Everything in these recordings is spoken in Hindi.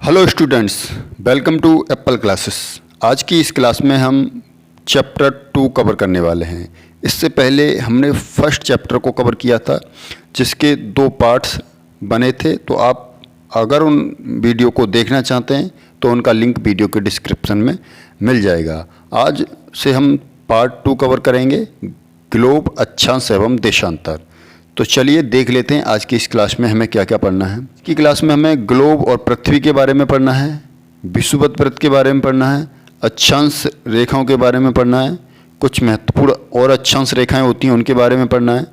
Hello students, welcome to Apple classes. आज की इस क्लास में हम चैप्टर 2 कवर करने वाले हैं। इससे पहले हमने फर्स्ट चैप्टर को कवर किया था जिसके 2 पार्ट्स बने थे। तो आप अगर उन वीडियो को देखना चाहते हैं तो उनका लिंक वीडियो के डिस्क्रिप्शन में मिल जाएगा। आज से हम पार्ट 2 कवर करेंगे, ग्लोब, अक्षांश एवं देशांतर। तो चलिए देख लेते हैं आज की इस क्लास में हमें क्या क्या पढ़ना है। की क्लास में हमें ग्लोब और पृथ्वी के बारे में पढ़ना है, विषुवत वृत्त के बारे में पढ़ना है, अक्षांश रेखाओं के बारे में पढ़ना है, कुछ महत्वपूर्ण और अक्षांश रेखाएं होती हैं उनके बारे में पढ़ना है,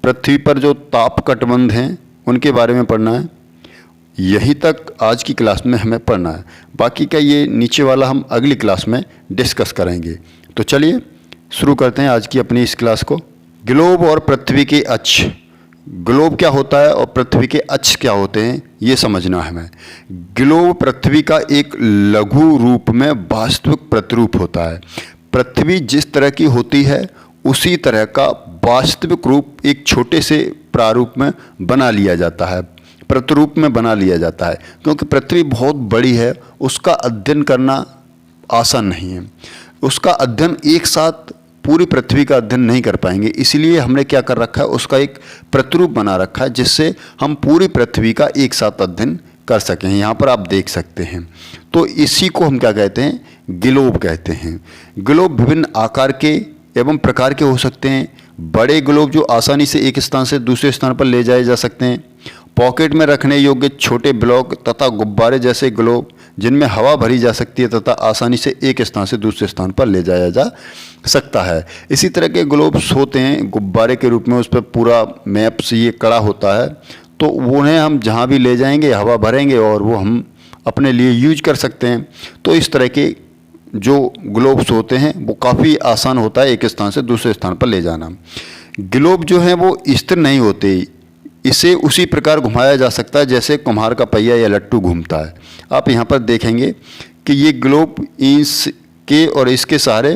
पृथ्वी पर जो ताप कटबंध हैं उनके बारे में पढ़ना है। यहीं तक आज की क्लास में हमें पढ़ना है। बाकी का ये नीचे वाला हम अगली क्लास में डिस्कस करेंगे। तो चलिए शुरू करते हैं आज की अपनी इस क्लास को। ग्लोब और पृथ्वी के अक्ष। ग्लोब क्या होता है और पृथ्वी के अक्ष क्या होते हैं ये समझना है हमें। ग्लोब पृथ्वी का एक लघु रूप में वास्तविक प्रतिरूप होता है। पृथ्वी जिस तरह की होती है उसी तरह का वास्तविक रूप एक छोटे से प्रारूप में बना लिया जाता है, प्रतिरूप में बना लिया जाता है। क्योंकि पृथ्वी बहुत बड़ी है, उसका अध्ययन करना आसान नहीं है। उसका अध्ययन एक साथ पूरी पृथ्वी का अध्ययन नहीं कर पाएंगे, इसलिए हमने क्या कर रखा है, उसका एक प्रतिरूप बना रखा है जिससे हम पूरी पृथ्वी का एक साथ अध्ययन कर सकें। यहाँ पर आप देख सकते हैं। तो इसी को हम क्या कहते हैं, ग्लोब कहते हैं। ग्लोब विभिन्न आकार के एवं प्रकार के हो सकते हैं। बड़े ग्लोब जो आसानी से एक स्थान से दूसरे स्थान पर ले जाए जा सकते हैं। पॉकेट में रखने योग्य छोटे ब्लॉक तथा गुब्बारे जैसे ग्लोब जिनमें हवा भरी जा सकती है तथा आसानी से एक स्थान से दूसरे स्थान पर ले जाया जा सकता है। इसी तरह के ग्लोब्स होते हैं गुब्बारे के रूप में, उस पर पूरा मैप से ये कड़ा होता है। तो उन्हें हम जहाँ भी ले जाएंगे हवा भरेंगे और वो हम अपने लिए यूज कर सकते हैं। तो इस तरह के जो ग्लोब्स होते हैं वो काफ़ी आसान होता है एक स्थान से दूसरे स्थान पर ले जाना। ग्लोब जो है वो स्थिर नहीं होते, इसे उसी प्रकार घुमाया जा सकता है जैसे कुम्हार का पहिया या लट्टू घूमता है। आप यहाँ पर देखेंगे कि ये ग्लोब इसके और इसके सहारे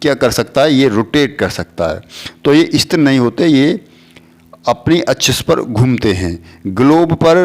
क्या कर सकता है, ये रोटेट कर सकता है। तो ये स्थिर नहीं होते, ये अपनी अक्ष पर घूमते हैं। ग्लोब पर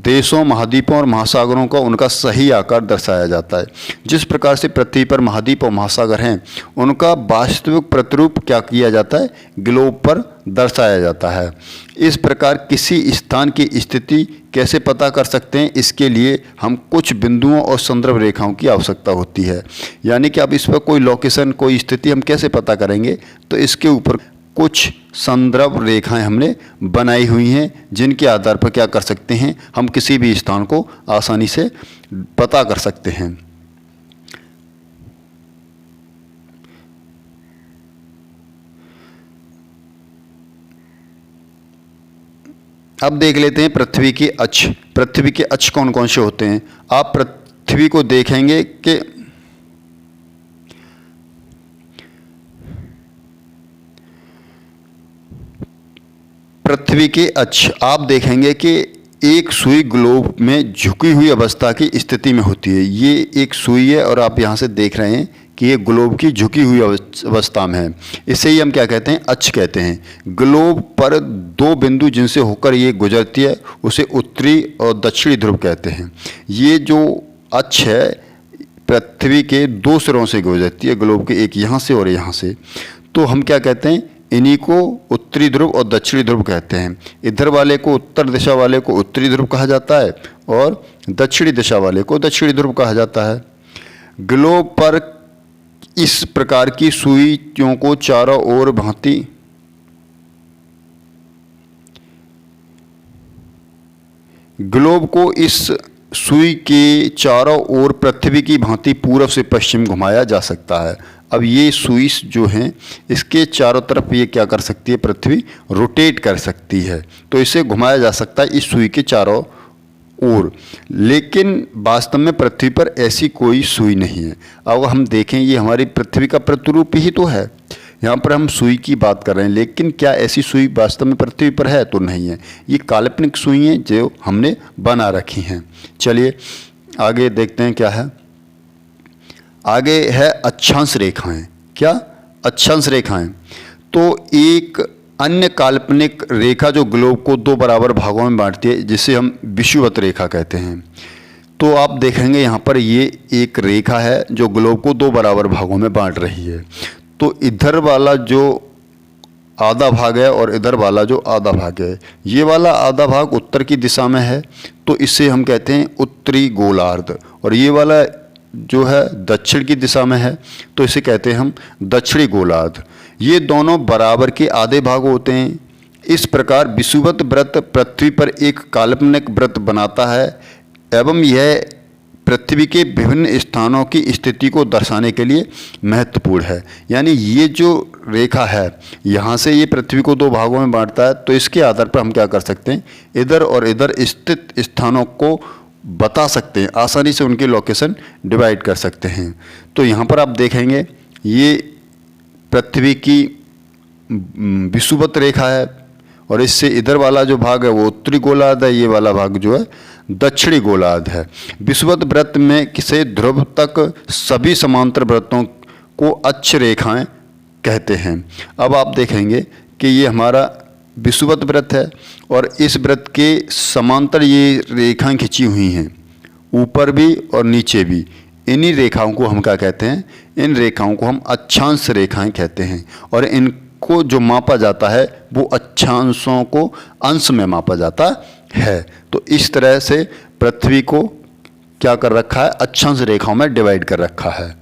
देशों, महाद्वीपों और महासागरों का उनका सही आकार दर्शाया जाता है। जिस प्रकार से पृथ्वी पर महाद्वीप और महासागर हैं उनका वास्तविक प्रतिरूप क्या किया जाता है, ग्लोब पर दर्शाया जाता है। इस प्रकार किसी स्थान की स्थिति कैसे पता कर सकते हैं, इसके लिए हम कुछ बिंदुओं और संदर्भ रेखाओं की आवश्यकता होती है। यानी कि अब इस पर कोई लोकेशन, कोई स्थिति हम कैसे पता करेंगे, तो इसके ऊपर कुछ संदर्भ रेखाएं हमने बनाई हुई हैं जिनके आधार पर क्या कर सकते हैं, हम किसी भी स्थान को आसानी से पता कर सकते हैं। अब देख लेते हैं पृथ्वी के अक्ष। पृथ्वी के अक्ष कौन कौन से होते हैं। आप पृथ्वी को देखेंगे कि पृथ्वी के अक्ष आप देखेंगे कि एक सुई ग्लोब में झुकी हुई अवस्था की स्थिति में होती है। ये एक सुई है और आप यहाँ से देख रहे हैं कि ये ग्लोब की झुकी हुई अवस्था में है। इसे ही हम क्या कहते हैं, अक्ष कहते हैं। ग्लोब पर 2 बिंदु जिनसे होकर ये गुजरती है उसे उत्तरी और दक्षिणी ध्रुव कहते हैं। ये जो अक्ष है पृथ्वी के 2 सिरों से गुजरती है, ग्लोब के एक यहाँ से और यहाँ से। तो हम क्या कहते हैं, इन्हीं को उत्तरी ध्रुव और दक्षिणी ध्रुव कहते हैं। इधर वाले को, उत्तर दिशा वाले को उत्तरी ध्रुव कहा जाता है और दक्षिणी दिशा वाले को दक्षिणी ध्रुव कहा जाता है। ग्लोब पर इस प्रकार की सुइयों को चारों ओर भांति ग्लोब को इस सुई के चारों ओर पृथ्वी की भांति पूर्व से पश्चिम घुमाया जा सकता है। अब ये सुई जो हैं इसके चारों तरफ ये क्या कर सकती है, पृथ्वी रोटेट कर सकती है। तो इसे घुमाया जा सकता है इस सुई के चारों ओर। लेकिन वास्तव में पृथ्वी पर ऐसी कोई सुई नहीं है। अब हम देखें, ये हमारी पृथ्वी का प्रतिरूप ही तो है। यहाँ पर हम सुई की बात कर रहे हैं, लेकिन क्या ऐसी सुई वास्तव में पृथ्वी पर है, तो नहीं है। ये काल्पनिक सुई हैं जो हमने बना रखी हैं। चलिए आगे देखते हैं क्या है। आगे है अक्षांश रेखाएं। क्या अक्षांश रेखाएं, तो एक अन्य काल्पनिक रेखा जो ग्लोब को 2 बराबर भागों में बांटती है जिसे हम विषुवत रेखा कहते हैं। तो आप देखेंगे यहाँ पर ये एक रेखा है जो ग्लोब को दो बराबर भागों में बांट रही है। तो इधर वाला जो आधा भाग है और इधर वाला जो आधा भाग है, ये वाला आधा भाग उत्तर की दिशा में है, तो इसे हम कहते हैं उत्तरी गोलार्ध। और ये वाला जो है दक्षिण की दिशा में है, तो इसे कहते हैं हम दक्षिणी गोलार्ध। ये दोनों बराबर के आधे भाग होते हैं। इस प्रकार विषुवत वृत्त पृथ्वी पर एक काल्पनिक वृत्त बनाता है एवं यह पृथ्वी के विभिन्न स्थानों की स्थिति को दर्शाने के लिए महत्वपूर्ण है। यानी ये जो रेखा है, यहाँ से ये पृथ्वी को दो भागों में बांटता है, तो इसके आधार पर हम क्या कर सकते हैं, इधर और इधर स्थित स्थानों को बता सकते हैं, आसानी से उनकी लोकेशन डिवाइड कर सकते हैं। तो यहाँ पर आप देखेंगे ये पृथ्वी की विषुवत रेखा है और इससे इधर वाला जो भाग है वो उत्तरी गोलार्ध है, ये वाला भाग जो है दक्षिणी गोलार्ध है। विषुवत वृत्त में किसे ध्रुव तक सभी समांतर वृत्तों को अक्ष रेखाएं कहते हैं। अब आप देखेंगे कि ये हमारा विषुवत वृत्त है और इस वृत्त के समांतर ये रेखाएं खिंची हुई हैं, ऊपर भी और नीचे भी। इन्हीं रेखाओं को हम क्या कहते हैं, इन रेखाओं को हम अक्षांश रेखाएं कहते हैं। और इनको जो मापा जाता है वो अक्षांशों को अंश में मापा जाता है। तो इस तरह से पृथ्वी को क्या कर रखा है, अक्षांश रेखाओं में डिवाइड कर रखा है।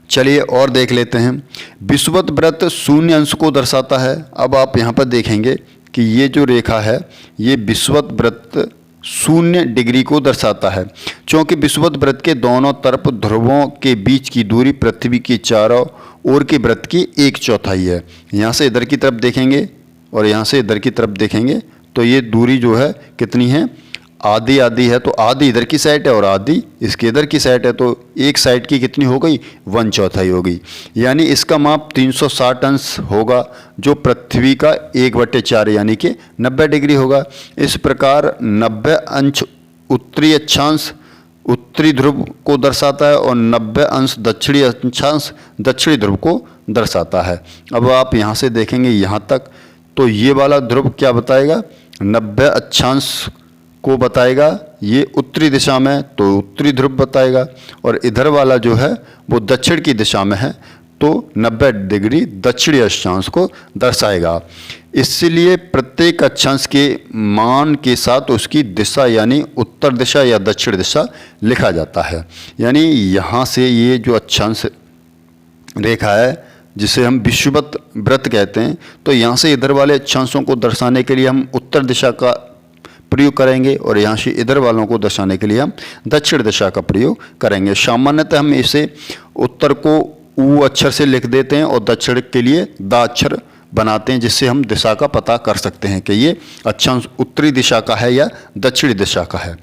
चलिए और देख लेते हैं। विषुवत वृत्त शून्य अंश को दर्शाता है। अब आप यहाँ पर देखेंगे कि ये जो रेखा है ये विषुवत वृत्त 0 डिग्री को दर्शाता है, क्योंकि विषुवत वृत्त के दोनों तरफ ध्रुवों के बीच की दूरी पृथ्वी की चारों ओर के वृत्त की 1/4 है। यहाँ से इधर की तरफ देखेंगे और यहाँ से इधर की तरफ देखेंगे तो ये दूरी जो है कितनी है, आधी आधी है। तो आधी इधर की साइड है और आधी इसके इधर की साइड है, तो एक साइड की कितनी हो गई, 1/4 हो गई। यानी इसका माप 360 अंश होगा, जो पृथ्वी का 1/4 यानी कि 90 डिग्री होगा। इस प्रकार 90 अंश उत्तरी अक्षांश उत्तरी ध्रुव को दर्शाता है और 90 अंश दक्षिणी अक्षांश दक्षिणी ध्रुव को दर्शाता है। अब आप यहाँ से देखेंगे यहाँ तक, तो ये वाला ध्रुव क्या बताएगा, 90 अक्षांश को बताएगा, ये उत्तरी दिशा में तो उत्तरी ध्रुव बताएगा, और इधर वाला जो है वो दक्षिण की दिशा में है तो 90 डिग्री दक्षिणी अक्षांश को दर्शाएगा। इसलिए प्रत्येक अक्षांश के मान के साथ उसकी दिशा यानी उत्तर दिशा या दक्षिण दिशा लिखा जाता है। यानी यहाँ से ये जो अक्षांश रेखा है जिसे हम विषुवत वृत्त कहते हैं, तो यहाँ से इधर वाले अक्षांशों को दर्शाने के लिए हम उत्तर दिशा का प्रयोग करेंगे और यहाँ से इधर वालों को दर्शाने के लिए हम दक्षिण दिशा का प्रयोग करेंगे। सामान्यतः हम इसे उत्तर को ऊ अक्षर से लिख देते हैं और दक्षिण के लिए दा अक्षर बनाते हैं, जिससे हम दिशा का पता कर सकते हैं कि ये अक्षांश उत्तरी दिशा का है या दक्षिणी दिशा का है।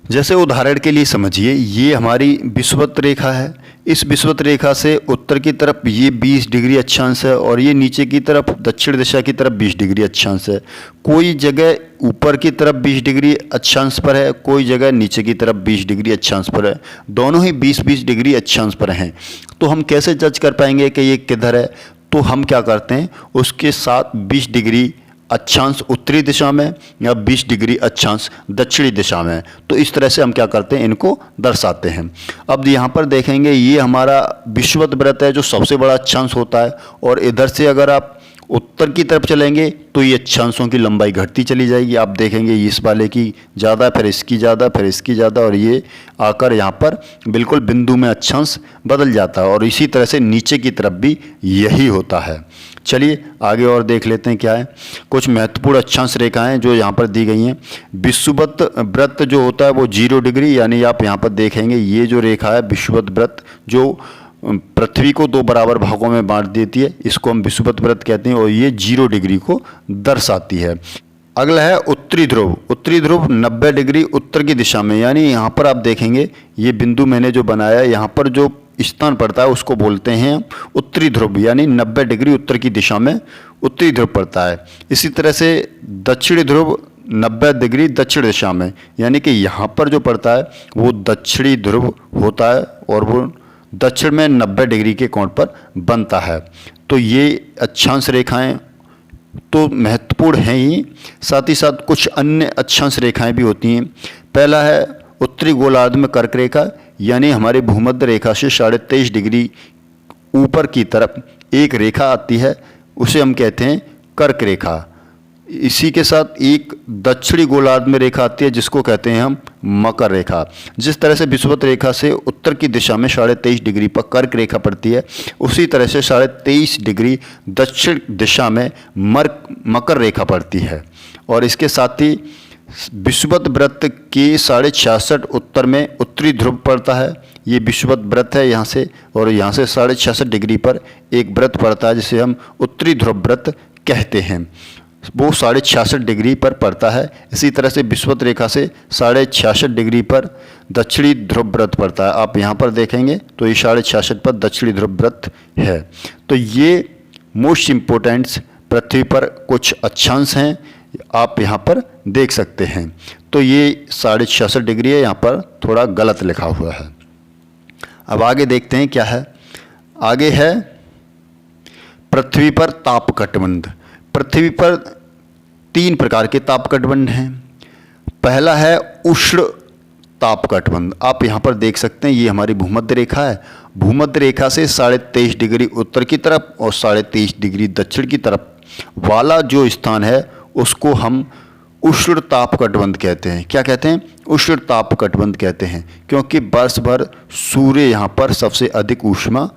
जैसे उदाहरण के लिए समझिए, ये हमारी विषुवत रेखा है। इस विषुवत रेखा से उत्तर की तरफ ये 20 डिग्री अक्षांश है और ये नीचे की तरफ दक्षिण दिशा की तरफ 20 डिग्री अक्षांश है। कोई जगह ऊपर की तरफ 20 डिग्री अक्षांश पर है, कोई जगह नीचे की तरफ 20 डिग्री अक्षांश पर है। दोनों ही 20-20 डिग्री अक्षांश पर हैं। तो हम कैसे जज कर पाएंगे कि ये किधर है? तो हम क्या करते हैं, उसके साथ 20 डिग्री अक्षांश उत्तरी दिशा में या 20 डिग्री अक्षांश दक्षिणी दिशा में, तो इस तरह से हम क्या करते हैं, इनको दर्शाते हैं। अब यहाँ पर देखेंगे ये हमारा विषुवत वृत्त है जो सबसे बड़ा अक्षांश होता है, और इधर से अगर आप उत्तर की तरफ चलेंगे तो ये अक्षांशों की लंबाई घटती चली जाएगी। आप देखेंगे इस वाले की ज़्यादा, फिर इसकी ज़्यादा, फिर इसकी ज़्यादा, और ये आकर यहाँ पर बिल्कुल बिंदु में अक्षांश बदल जाता है। और इसी तरह से नीचे की तरफ भी यही होता है। चलिए आगे और देख लेते हैं क्या है। कुछ महत्वपूर्ण अक्षांश रेखाएं जो यहाँ पर दी गई हैं। विषुवत वृत्त जो होता है वो 0 डिग्री, यानी आप यहाँ पर देखेंगे ये जो रेखा है विषुवत वृत्त जो पृथ्वी को 2 बराबर भागों में बांट देती है, इसको हम विषुवत वृत्त कहते हैं, और ये 0 डिग्री को दर्शाती है। अगला है उत्तरी ध्रुव। उत्तरी ध्रुव 90 डिग्री उत्तर की दिशा में, यानी यहाँ पर आप देखेंगे ये बिंदु मैंने जो बनाया है, यहाँ पर जो स्थान पड़ता है उसको बोलते हैं उत्तरी ध्रुव, यानी 90 डिग्री उत्तर की दिशा में उत्तरी ध्रुव पड़ता है। इसी तरह से दक्षिणी ध्रुव 90 डिग्री दक्षिण दिशा में, यानी कि यहाँ पर जो पड़ता है वो दक्षिणी ध्रुव होता है और वो दक्षिण में 90 डिग्री के कोण पर बनता है। तो ये अक्षांश रेखाएं तो महत्वपूर्ण हैं ही, साथ ही साथ कुछ अन्य अक्षांश रेखाएं भी होती हैं। पहला है उत्तरी गोलार्ध में कर्क रेखा, यानी हमारे भूमध्य रेखा से 23.5 डिग्री ऊपर की तरफ एक रेखा आती है, उसे हम कहते हैं कर्क रेखा। इसी के साथ एक दक्षिणी गोलार्ध में रेखा आती है जिसको कहते हैं हम मकर रेखा। जिस तरह से विषुवत रेखा से उत्तर की दिशा में 23.5 डिग्री पर कर्क रेखा पड़ती है, उसी तरह से 23.5 डिग्री दक्षिण दिशा में मकर रेखा पड़ती है। और इसके साथ ही विषुवत वृत्त के 66.5 उत्तर में उत्तरी ध्रुव पड़ता है। ये विषुवत वृत्त है यहाँ से, और यहाँ से 66.5 डिग्री पर एक वृत्त पड़ता है जिसे हम उत्तरी ध्रुव वृत्त कहते हैं, वो 66.5 डिग्री पर पड़ता है। इसी तरह से विषुवत रेखा से 66.5 डिग्री पर दक्षिणी ध्रुव वृत्त पड़ता है। आप यहाँ पर देखेंगे तो ये 66.5 पर दक्षिणी ध्रुव वृत्त है। तो ये मोस्ट इम्पोर्टेंट्स पृथ्वी पर कुछ अक्षांश हैं, आप यहाँ पर देख सकते हैं। तो ये 66.5 डिग्री है, यहाँ पर थोड़ा गलत लिखा हुआ है। अब आगे देखते हैं क्या है। आगे है पृथ्वी पर ताप कटबंध। पृथ्वी पर 3 प्रकार के ताप कटबंध हैं। पहला है उष्ण ताप कटबंध। आप यहाँ पर देख सकते हैं, ये हमारी भूमध्य रेखा है। भूमध्य रेखा से 23.5 डिग्री उत्तर की तरफ और 23.5 डिग्री दक्षिण की तरफ वाला जो स्थान है उसको हम उष्ण ताप कटबंध कहते हैं। क्या कहते हैं? उष्ण ताप कटबंध कहते हैं, क्योंकि वर्ष भर सूर्य यहाँ पर सबसे अधिक ऊष्मा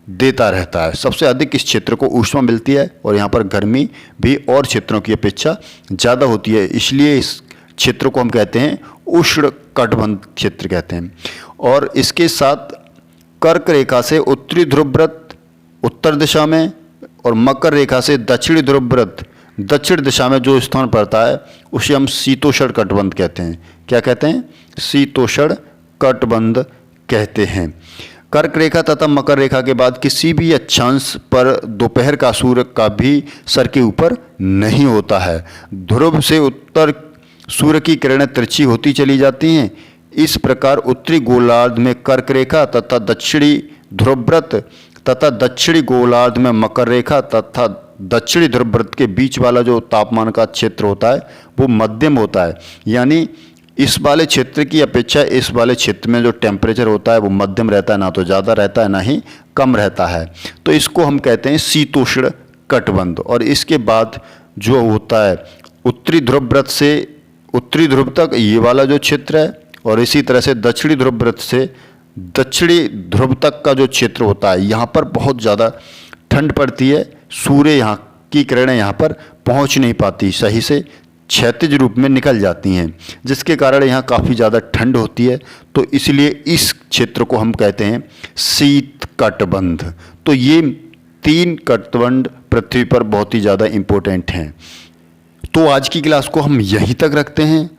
देता रहता है। सबसे अधिक इस क्षेत्र को ऊष्मा मिलती है और यहाँ पर गर्मी भी और क्षेत्रों की अपेक्षा ज़्यादा होती है, इसलिए इस क्षेत्र को हम कहते हैं उष्ण कटिबंध क्षेत्र कहते हैं। और इसके साथ कर्क रेखा से उत्तरी ध्रुव वृत्त उत्तर दिशा में और मकर रेखा से दक्षिणी ध्रुव वृत्त दक्षिण दिशा में जो स्थान पड़ता है उसे हम शीतोष्ण कटिबंध कहते हैं। क्या कहते हैं? शीतोष्ण कटिबंध कहते हैं। कर्क रेखा तथा मकर रेखा के बाद किसी भी अक्षांश पर दोपहर का सूर्य का भी सर के ऊपर नहीं होता है। ध्रुव से उत्तर सूर्य की किरणें तिरछी होती चली जाती हैं। इस प्रकार उत्तरी गोलार्ध में कर्क रेखा तथा दक्षिणी ध्रुव वृत्त तथा दक्षिणी गोलार्ध में मकर रेखा तथा दक्षिणी ध्रुव वृत्त के बीच वाला जो तापमान का क्षेत्र होता है वो मध्यम होता है, यानी इस वाले क्षेत्र की अपेक्षा इस वाले क्षेत्र में जो टेम्परेचर होता है वो मध्यम रहता है, ना तो ज़्यादा रहता है ना ही कम रहता है। तो इसको हम कहते हैं शीतोष्ण कटिबंध। और इसके बाद जो होता है उत्तरी ध्रुव वृत्त से उत्तरी ध्रुव तक ये वाला जो क्षेत्र है, और इसी तरह से दक्षिणी ध्रुव वृत्त से दक्षिणी ध्रुव तक का जो क्षेत्र होता है, यहाँ पर बहुत ज़्यादा ठंड पड़ती है। सूर्य यहाँ की किरणें यहाँ पर पहुँच नहीं पाती, सही से क्षैतिज रूप में निकल जाती हैं, जिसके कारण यहाँ काफ़ी ज़्यादा ठंड होती है। तो इसलिए इस क्षेत्र को हम कहते हैं शीत कटिबंध। तो ये 3 कटिबंध पृथ्वी पर बहुत ही ज़्यादा इम्पोर्टेंट हैं। तो आज की क्लास को हम यहीं तक रखते हैं।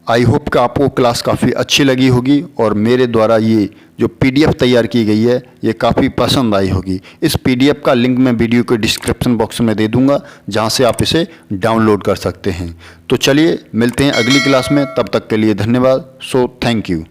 आई होप कि आपको क्लास काफ़ी अच्छी लगी होगी और मेरे द्वारा ये जो PDF तैयार की गई है ये काफ़ी पसंद आई होगी। इस PDF का लिंक मैं वीडियो के डिस्क्रिप्शन बॉक्स में दे दूंगा, जहां से आप इसे डाउनलोड कर सकते हैं। तो चलिए मिलते हैं अगली क्लास में, तब तक के लिए धन्यवाद। So thank you.